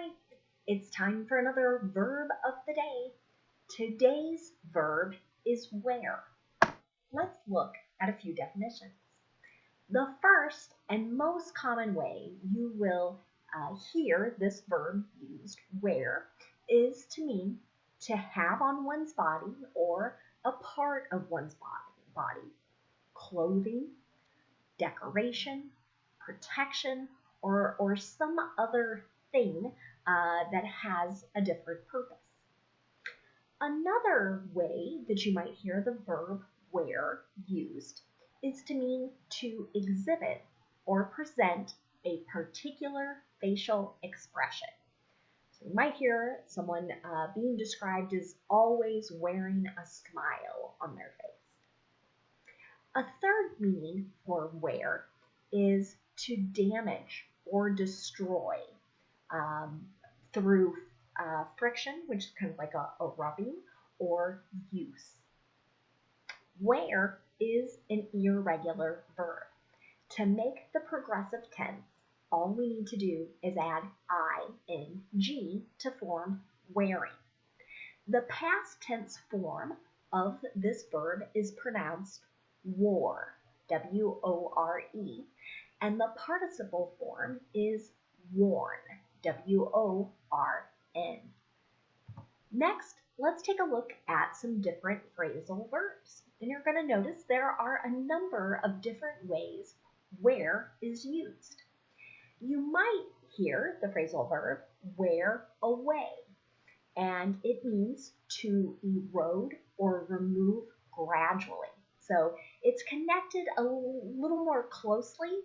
right, it's time for another verb of the day. Today's verb is wear. Let's look at a few definitions. The first and most common way you will hear this verb used, wear, is to mean to have on one's body or a part of one's body, clothing, decoration, protection, or some other thing that has a different purpose. Another way that you might hear the verb wear used is to mean to exhibit or present a particular facial expression. So you might hear someone being described as always wearing a smile on their face. A third meaning for wear is to damage or destroy through friction, which is kind of like a rubbing, or use. Wear is an irregular verb. To make the progressive tense, all we need to do is add ing to form wearing. The past tense form of this verb is pronounced wore, W-O-R-E, and the participle form is worn, W-O-R-N. Next, let's take a look at some different phrasal verbs. And you're going to notice there are a number of different ways wear is used. You might hear the phrasal verb wear away, and it means to erode or remove gradually. So it's connected a little more closely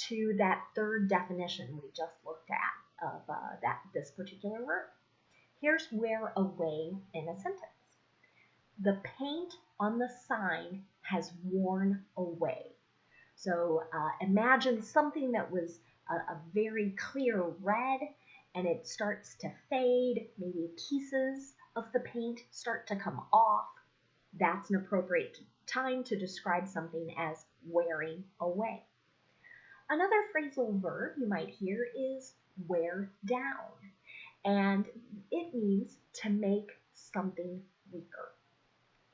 to that third definition we just looked at of this particular verb. Here's wear away in a sentence. The paint on the sign has worn away. So imagine something that was a very clear red and it starts to fade, maybe pieces of the paint start to come off. That's an appropriate time to describe something as wearing away. Another phrasal verb you might hear is wear down, and it means to make something weaker.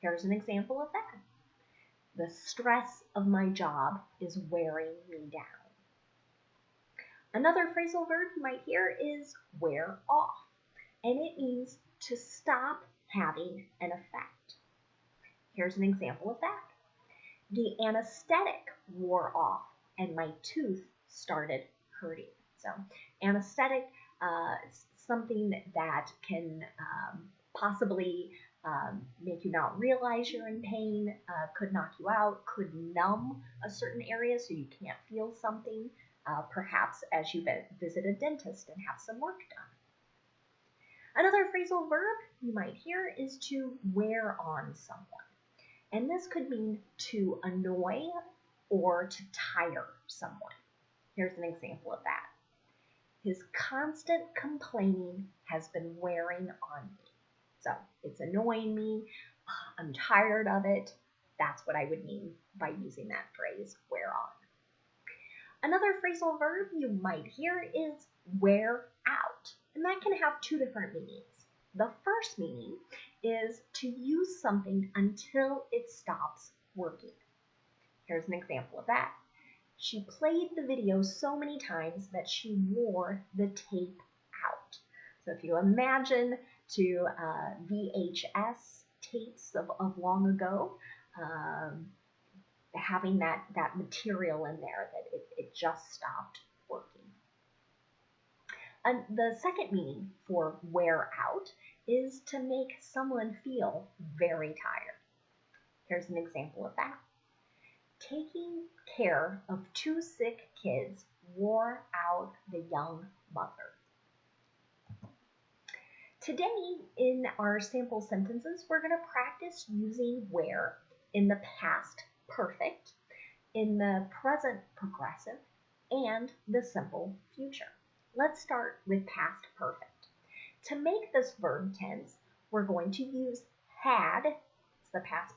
Here's an example of that. The stress of my job is wearing me down. Another phrasal verb you might hear is wear off, and it means to stop having an effect. Here's an example of that. The anesthetic wore off and my tooth started hurting. So anesthetic is something that can possibly make you not realize you're in pain, could knock you out, could numb a certain area so you can't feel something, perhaps as you visit a dentist and have some work done. Another phrasal verb you might hear is to wear on someone. And this could mean to annoy or to tire someone. Here's an example of that. His constant complaining has been wearing on me. So it's annoying me. I'm tired of it. That's what I would mean by using that phrase, wear on. Another phrasal verb you might hear is wear out. And that can have two different meanings. The first meaning is to use something until it stops working. Here's an example of that. She played the video so many times that she wore the tape out. So if you imagine to VHS tapes of long ago, having that material in there that it just stopped working. And the second meaning for wear out is to make someone feel very tired. Here's an example of that. Taking care of two sick kids wore out the young mother. Today, in our sample sentences, we're going to practice using wear in the past perfect, in the present progressive, and the simple future. Let's start with past perfect. To make this verb tense, we're going to use had, it's the past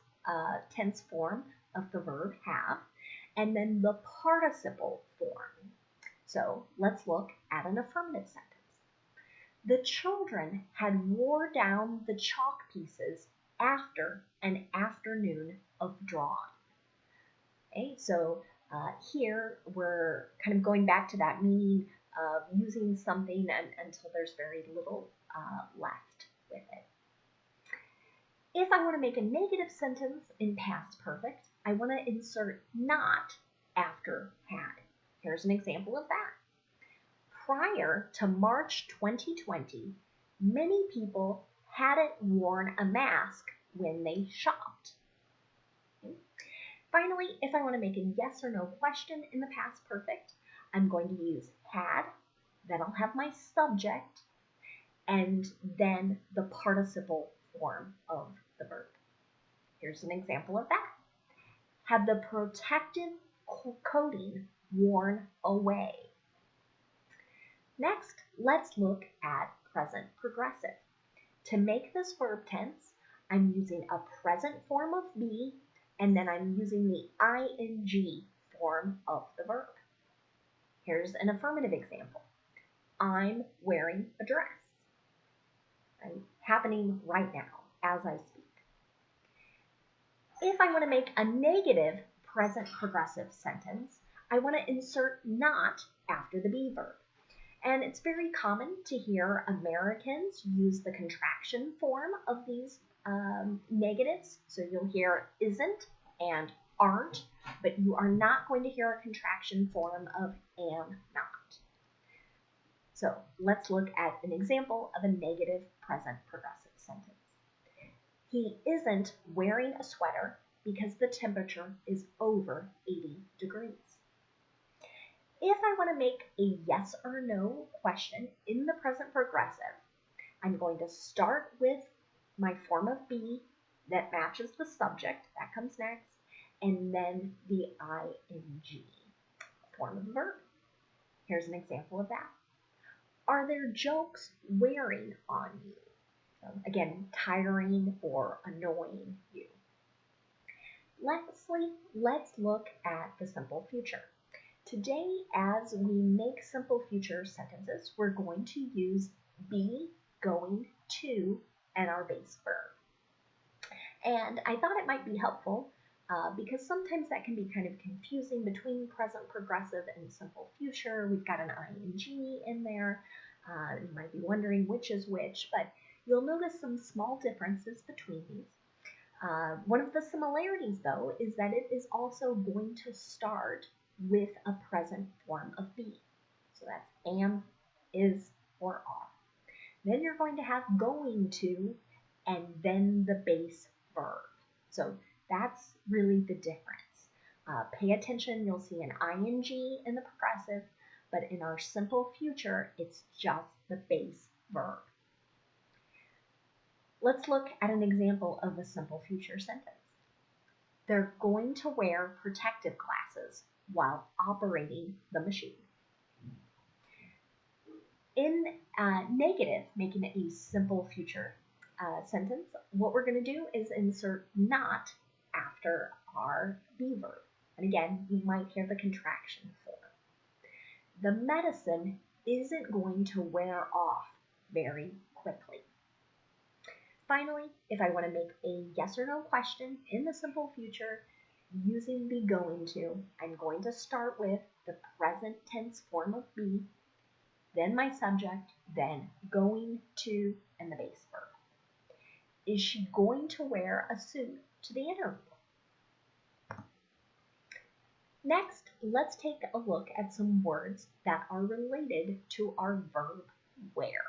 tense form of the verb have, and then the participle form. So let's look at an affirmative sentence. The children had wore down the chalk pieces after an afternoon of drawing. Okay, so here we're kind of going back to that meaning of using something until there's very little left with it. If I want to make a negative sentence in past perfect, I want to insert not after had. Here's an example of that. Prior to March 2020, many people hadn't worn a mask when they shopped. Okay. Finally, if I want to make a yes or no question in the past perfect, I'm going to use had, then I'll have my subject, and then the participle form of the verb. Here's an example of that. Had the protective coating worn away? Next, let's look at present progressive. To make this verb tense, I'm using a present form of be, and then I'm using the ing form of the verb. Here's an affirmative example. I'm wearing a dress. Right? Happening right now as I speak. If I want to make a negative present progressive sentence, I want to insert not after the be verb. And it's very common to hear Americans use the contraction form of these negatives. So you'll hear isn't and aren't, but you are not going to hear a contraction form of am not. So let's look at an example of a negative present progressive sentence. He isn't wearing a sweater because the temperature is over 80 degrees. If I want to make a yes or no question in the present progressive, I'm going to start with my form of be that matches the subject, that comes next, and then the ing form of the verb. Here's an example of that. Are there jokes wearing on you? So again, tiring or annoying you. Lastly, let's look at the simple future. Today, as we make simple future sentences, we're going to use be, going to, and our base verb. And I thought it might be helpful because sometimes that can be kind of confusing between present progressive and simple future. We've got an ing in there. You might be wondering which is which, but you'll notice some small differences between these. One of the similarities, though, is that it is also going to start with a present form of be. So that's am, is, or are. Then you're going to have going to, and then the base verb. So that's really the difference. Pay attention, you'll see an ing in the progressive, but in our simple future, it's just the base verb. Let's look at an example of a simple future sentence. They're going to wear protective glasses while operating the machine. In negative, making it a simple future sentence, what we're going to do is insert not after our be verb. And again, you might hear the contraction form. The medicine isn't going to wear off very quickly. Finally, if I want to make a yes or no question in the simple future using the going to, I'm going to start with the present tense form of be, then my subject, then going to, and the base verb. Is she going to wear a suit to the interview? Next, let's take a look at some words that are related to our verb wear.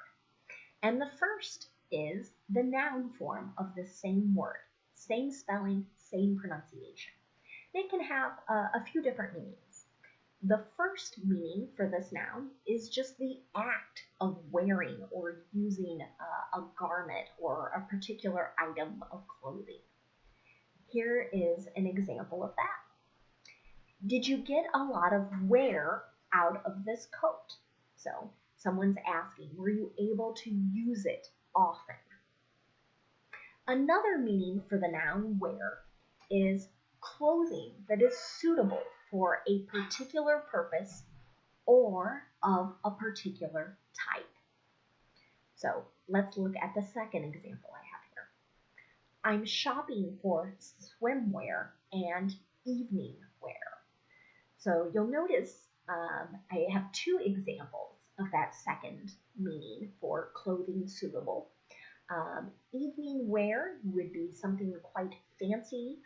And the first is the noun form of the same word, same spelling, same pronunciation. They can have a few different meanings. The first meaning for this noun is just the act of wearing or using a garment or a particular item of clothing. Here is an example of that. Did you get a lot of wear out of this coat? So someone's asking, were you able to use it often? Another meaning for the noun wear is clothing that is suitable for a particular purpose or of a particular type. So let's look at the second example I have here. I'm shopping for swimwear and evening wear. So you'll notice I have two examples of that second meaning for clothing suitable. Evening wear would be something quite fancy,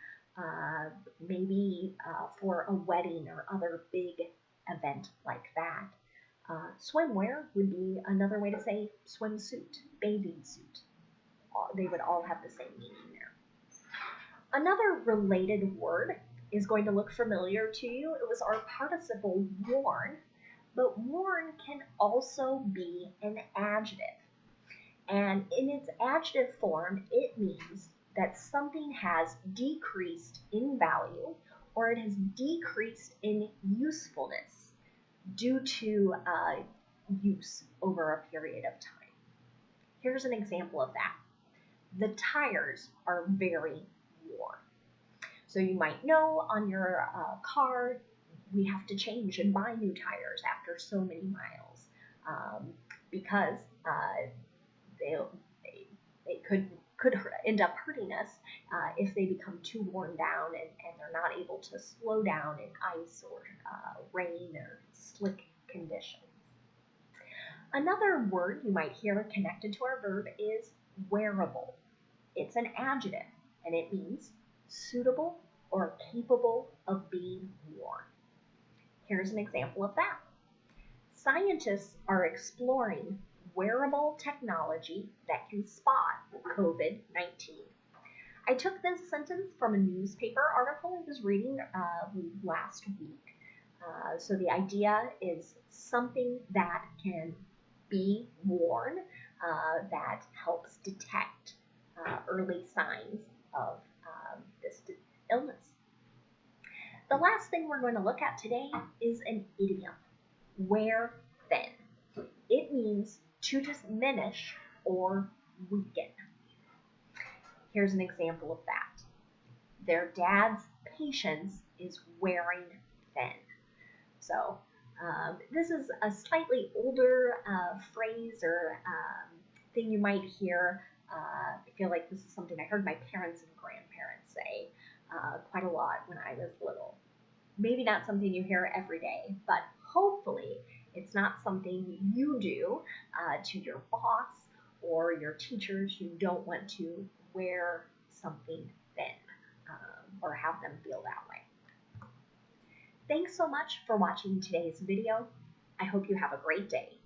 maybe for a wedding or other big event like that. Swimwear would be another way to say swimsuit, bathing suit. They would all have the same meaning there. Another related word is going to look familiar to you. It was our participle worn, but worn can also be an adjective. And in its adjective form, it means that something has decreased in value or it has decreased in usefulness due to use over a period of time. Here's an example of that. The tires are very worn. So you might know on your car, we have to change and buy new tires after so many miles because they could end up hurting us if they become too worn down and they're not able to slow down in ice or rain or slick conditions. Another word you might hear connected to our verb is wearable. It's an adjective and it means suitable or capable of being worn. Here's an example of that. Scientists are exploring wearable technology that can spot COVID-19. I took this sentence from a newspaper article I was reading last week. So the idea is something that can be worn that helps detect early signs of this illness. The last thing we're going to look at today is an idiom, where thin. It means to diminish or weaken. Here's an example of that. Their dad's patience is wearing thin. So this is a slightly older phrase or thing you might hear. I feel like this is something I heard my parents and grandparents say quite a lot when I was little. Maybe not something you hear every day, but hopefully it's not something you do to your boss or your teachers. You don't want to wear something thin or have them feel that way. Thanks so much for watching today's video. I hope you have a great day.